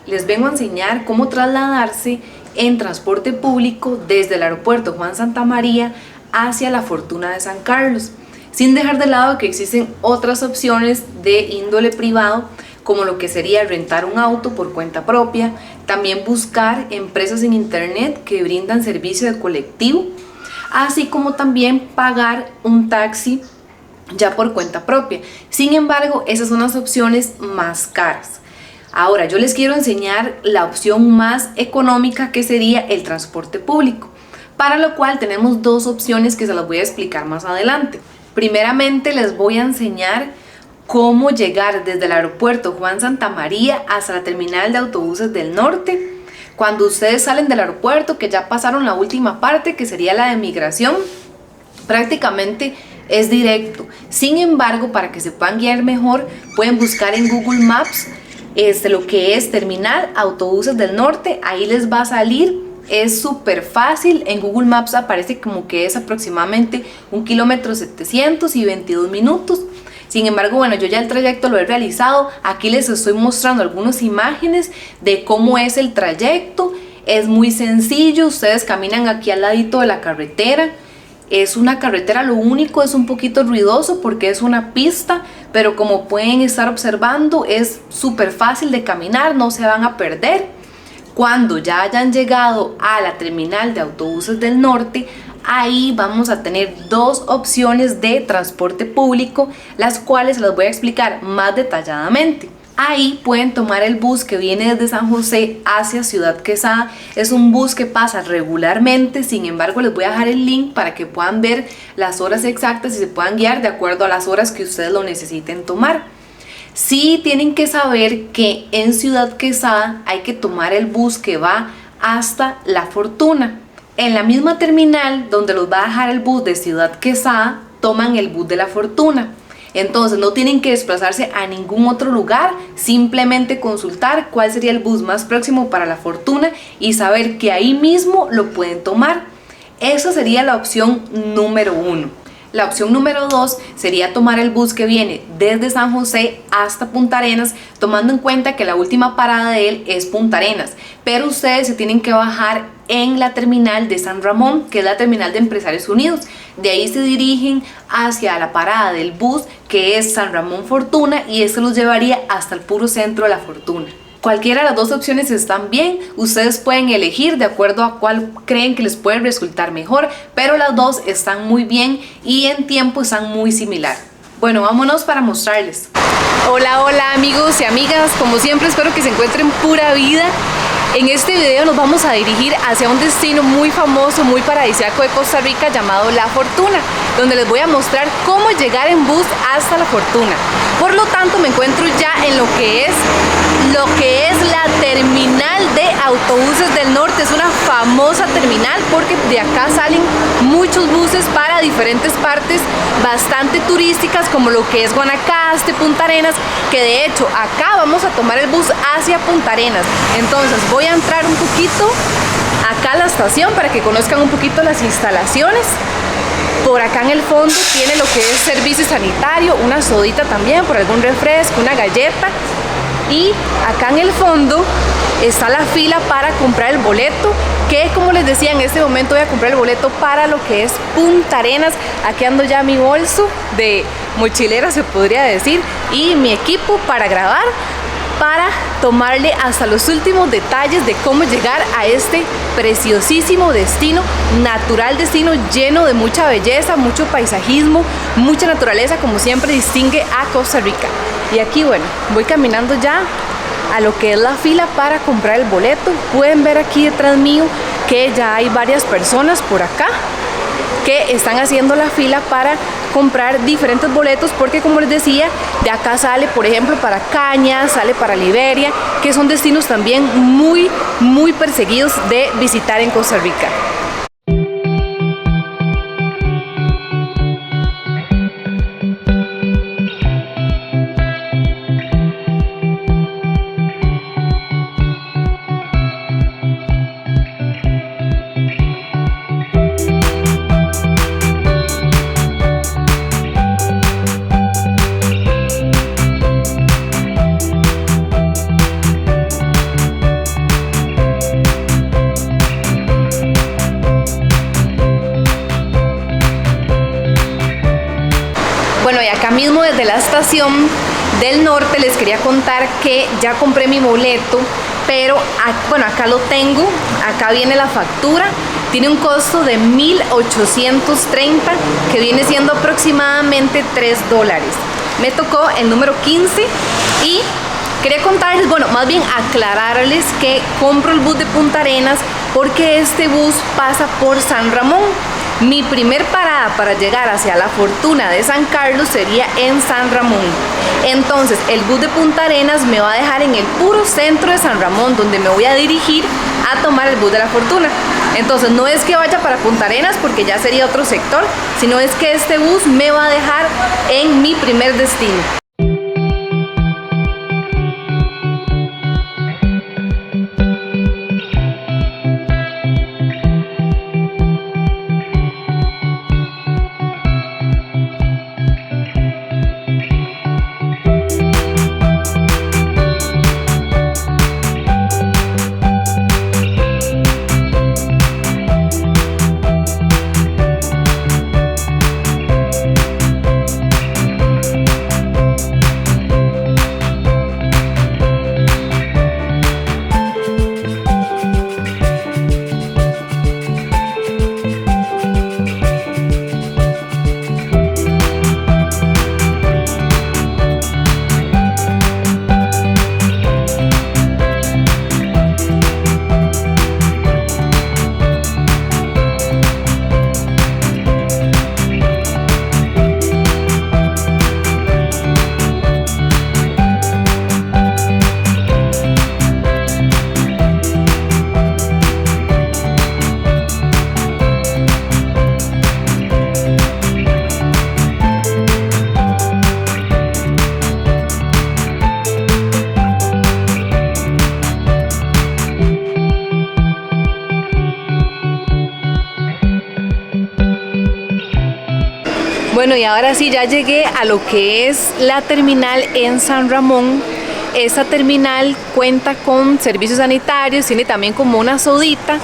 les vengo a enseñar cómo trasladarse en transporte público desde el aeropuerto Juan Santamaría hacia La Fortuna de San Carlos, sin dejar de lado que existen otras opciones de índole privado, como lo que sería rentar un auto por cuenta propia, también buscar empresas en internet que brindan servicio de colectivo, así como también pagar un taxi ya por cuenta propia. Sin embargo, esas son las opciones más caras. Ahora yo les quiero enseñar la opción más económica, que sería el transporte público, para lo cual tenemos dos opciones que se las voy a explicar más adelante. Primeramente les voy a enseñar cómo llegar desde el aeropuerto Juan Santamaría hasta la terminal de autobuses del norte. Cuando ustedes salen del aeropuerto, que ya pasaron la última parte, que sería la de migración, prácticamente es directo. Sin embargo, para que se puedan guiar mejor, pueden buscar en Google Maps lo que es terminal autobuses del norte. Ahí les va a salir, es súper fácil. En Google Maps aparece como que es aproximadamente 1 kilómetro 722 minutos. Sin embargo, bueno, yo ya el trayecto lo he realizado. Aquí les estoy mostrando algunas imágenes de cómo es el trayecto. Es muy sencillo, ustedes caminan aquí al ladito de la carretera. Es una carretera, lo único es un poquito ruidoso porque es una pista, pero como pueden estar observando es súper fácil de caminar, no se van a perder. Cuando ya hayan llegado a la terminal de autobuses del norte, ahí vamos a tener dos opciones de transporte público, las cuales las voy a explicar más detalladamente. Ahí pueden tomar el bus que viene desde San José hacia Ciudad Quesada. Es un bus que pasa regularmente, sin embargo les voy a dejar el link para que puedan ver las horas exactas y se puedan guiar de acuerdo a las horas que ustedes lo necesiten tomar. Sí tienen que saber que en Ciudad Quesada hay que tomar el bus que va hasta La Fortuna. En la misma terminal donde los va a dejar el bus de Ciudad Quesada, toman el bus de La Fortuna. Entonces no tienen que desplazarse a ningún otro lugar, simplemente consultar cuál sería el bus más próximo para La Fortuna y saber que ahí mismo lo pueden tomar. Esa sería la opción número 1. La opción número 2 sería tomar el bus que viene desde San José hasta Punta Arenas, tomando en cuenta que la última parada de él es Punta Arenas, pero ustedes se tienen que bajar en la terminal de San Ramón, que es la terminal de Empresarios Unidos. De ahí se dirigen hacia la parada del bus que es San Ramón Fortuna, y eso los llevaría hasta el puro centro de La Fortuna. Cualquiera de las dos opciones están bien, ustedes pueden elegir de acuerdo a cuál creen que les puede resultar mejor, pero las dos están muy bien y en tiempo están muy similar. Bueno, vámonos para mostrarles. Hola, hola amigos y amigas, como siempre espero que se encuentren pura vida. En este video nos vamos a dirigir hacia un destino muy famoso, muy paradisíaco de Costa Rica llamado La Fortuna, donde les voy a mostrar cómo llegar en bus hasta La Fortuna. Por lo tanto, me encuentro ya en lo que es la terminal de autobuses del norte. Es una famosa terminal porque de acá salen muchos buses para diferentes partes bastante turísticas, como lo que es Guanacaste, Punta Arenas, que de hecho acá vamos a tomar el bus hacia Punta Arenas. Entonces voy a entrar un poquito acá a la estación para que conozcan un poquito las instalaciones. Por acá en el fondo tiene lo que es servicio sanitario, una sodita también, por algún refresco, una galleta. Y acá en el fondo está la fila para comprar el boleto, que como les decía, en este momento voy a comprar el boleto para lo que es Punta Arenas. Aquí ando ya mi bolso de mochilera, se podría decir, y mi equipo para grabar, para tomarle hasta los últimos detalles de cómo llegar a este preciosísimo destino, natural destino lleno de mucha belleza, mucho paisajismo, mucha naturaleza, como siempre distingue a Costa Rica. Y aquí, bueno, voy caminando ya a lo que es la fila para comprar el boleto. Pueden ver aquí detrás mío que ya hay varias personas por acá que están haciendo la fila para comprar diferentes boletos, porque como les decía, de acá sale por ejemplo para Cañas, sale para Liberia, que son destinos también muy perseguidos de visitar en Costa Rica. ya mismo desde la estación del norte les quería contar que ya compré mi boleto, pero bueno, acá lo tengo, acá viene la factura. Tiene un costo de 1,830, que viene siendo aproximadamente $3. Me tocó el número 15 y quería contarles, bueno, más bien aclararles que compro el bus de Punta Arenas porque este bus pasa por San Ramón. Mi primer parada para llegar hacia la Fortuna de San Carlos sería en San Ramón. Entonces el bus de Punta Arenas me va a dejar en el puro centro de San Ramón, donde me voy a dirigir a tomar el bus de la Fortuna. Entonces no es que vaya para Punta Arenas porque ya sería otro sector, sino es que este bus me va a dejar en mi primer destino. Bueno, y ahora sí ya llegué a lo que es la terminal en San Ramón. Esta terminal cuenta con servicios sanitarios, tiene también como una sodita.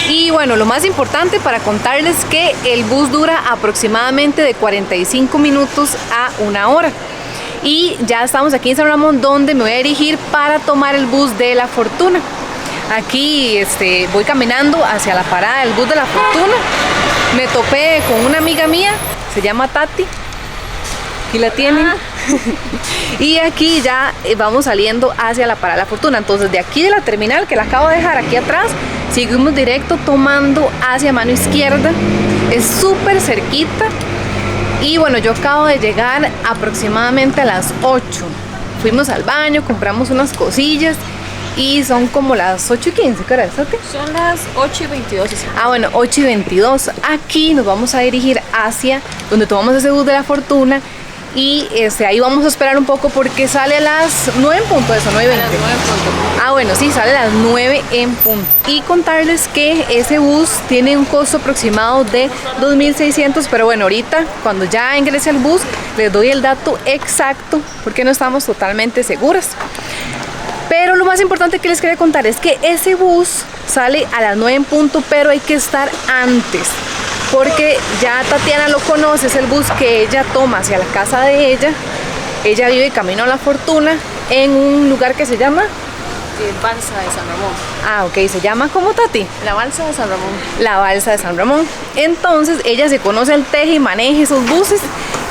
Y bueno, lo más importante para contarles que el bus dura aproximadamente de 45 minutos a 1 hora. Y ya estamos aquí en San Ramón, donde me voy a dirigir para tomar el bus de la Fortuna. Aquí voy caminando hacia la parada del bus de la Fortuna. Me topé con una amiga mía, se llama Tati. Aquí la tienen. Y aquí ya vamos saliendo hacia la parada de la Fortuna. Entonces de aquí de la terminal, que la acabo de dejar aquí atrás, seguimos directo tomando hacia mano izquierda. Es súper cerquita. Y bueno, yo acabo de llegar aproximadamente a las 8. Fuimos al baño, compramos unas cosillas y son como las 8:15, ¿qué hora es? Son las 8:22. Ah, bueno, 8:22. Aquí nos vamos a dirigir hacia donde tomamos ese bus de la Fortuna. Y ahí vamos a esperar un poco porque sale a las 9 en punto, eso, 9:20. Ah, bueno, sí, sale a las 9 en punto. Y contarles que ese bus tiene un costo aproximado de 2,600, pero bueno, ahorita cuando ya ingrese al bus les doy el dato exacto porque no estamos totalmente seguras. Pero lo más importante que les quería contar es que ese bus sale a las 9 en punto, pero hay que estar antes. Porque ya Tatiana lo conoce, es el bus que ella toma hacia la casa de ella. Ella vive camino a la Fortuna en un lugar que se llama Balsa de San Ramón. Ah, ok, se llama ¿cómo, Tati? La Balsa de San Ramón. La Balsa de San Ramón. Entonces ella se conoce el teje y maneje esos buses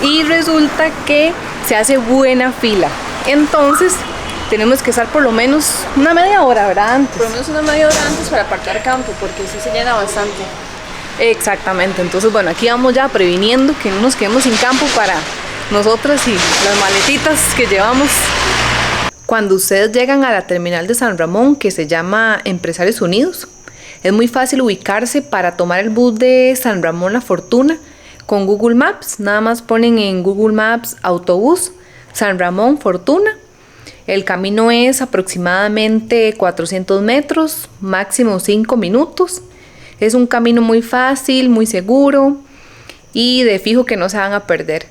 y resulta que se hace buena fila. Entonces tenemos que estar por lo menos una media hora, ¿verdad? Antes. Por lo menos una media hora antes para apartar campo, porque sí se llena bastante. Exactamente, entonces bueno, aquí vamos ya previniendo que no nos quedemos sin campo para nosotras y las maletitas que llevamos. Cuando ustedes llegan a la terminal de San Ramón, que se llama Empresarios Unidos, es muy fácil ubicarse para tomar el bus de San Ramón La Fortuna con Google Maps. Nada más ponen en Google Maps autobús San Ramón Fortuna. El camino es aproximadamente 400 metros, máximo 5 minutos. Es un camino muy fácil, muy seguro y de fijo que no se van a perder.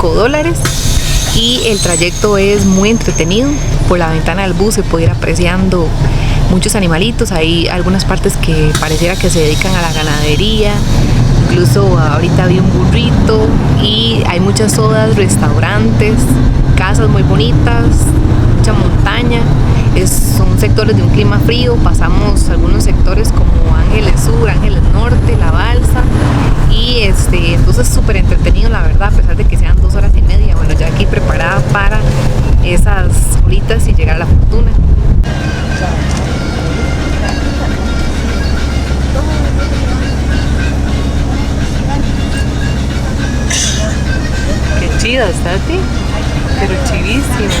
$5 y el trayecto es muy entretenido. Por la ventana del bus se puede ir apreciando muchos animalitos. Hay algunas partes que pareciera que se dedican a la ganadería. Incluso ahorita vi un burrito y hay muchas sodas, restaurantes, casas muy bonitas, mucha montaña. Son sectores de un clima frío. Pasamos algunos sectores como Ángeles Sur, Ángeles Norte, La Balsa y entonces súper entretenido la verdad, a pesar de que sean 2 horas y media. Bueno, ya aquí preparada para esas horitas y llegar a la fortuna. Qué chida está, Tati, pero chivísimo.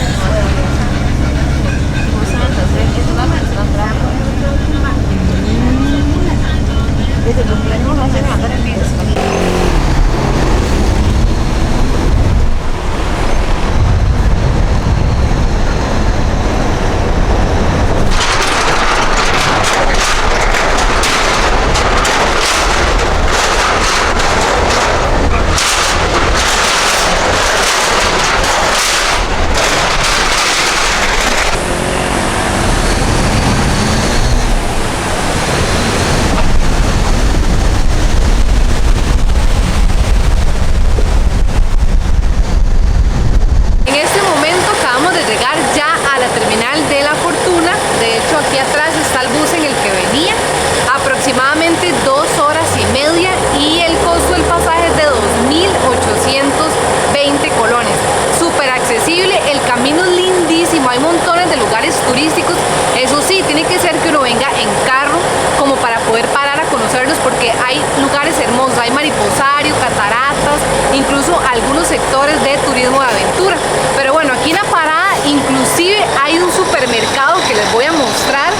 Aproximadamente 2 horas y media y el costo del pasaje es de 2.820 colones. Súper accesible, el camino es lindísimo, hay montones de lugares turísticos. Eso sí, tiene que ser que uno venga en carro como para poder parar a conocerlos, porque hay lugares hermosos, hay mariposario, cataratas, incluso algunos sectores de turismo de aventura. Pero bueno, aquí en la parada inclusive hay un supermercado que les voy a mostrar,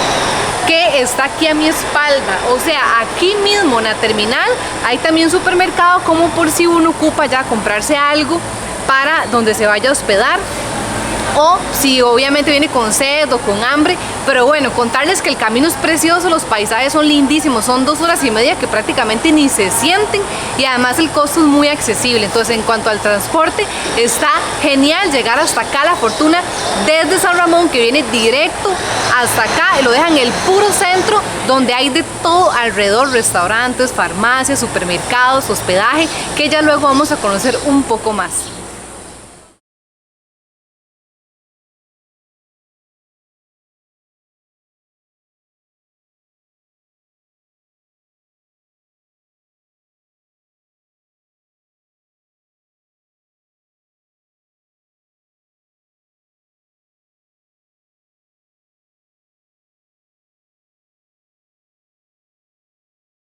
que está aquí a mi espalda. O sea, aquí mismo en la terminal hay también supermercado, como por si uno ocupa ya comprarse algo para donde se vaya a hospedar, o si obviamente viene con sed o con hambre. Pero bueno, contarles que el camino es precioso, los paisajes son lindísimos, son 2 horas y media que prácticamente ni se sienten, y además el costo es muy accesible. Entonces, en cuanto al transporte, está genial llegar hasta acá, La Fortuna, desde San Ramón, que viene directo hasta acá y lo dejan en el puro centro, donde hay de todo alrededor: restaurantes, farmacias, supermercados, hospedaje, que ya luego vamos a conocer un poco más.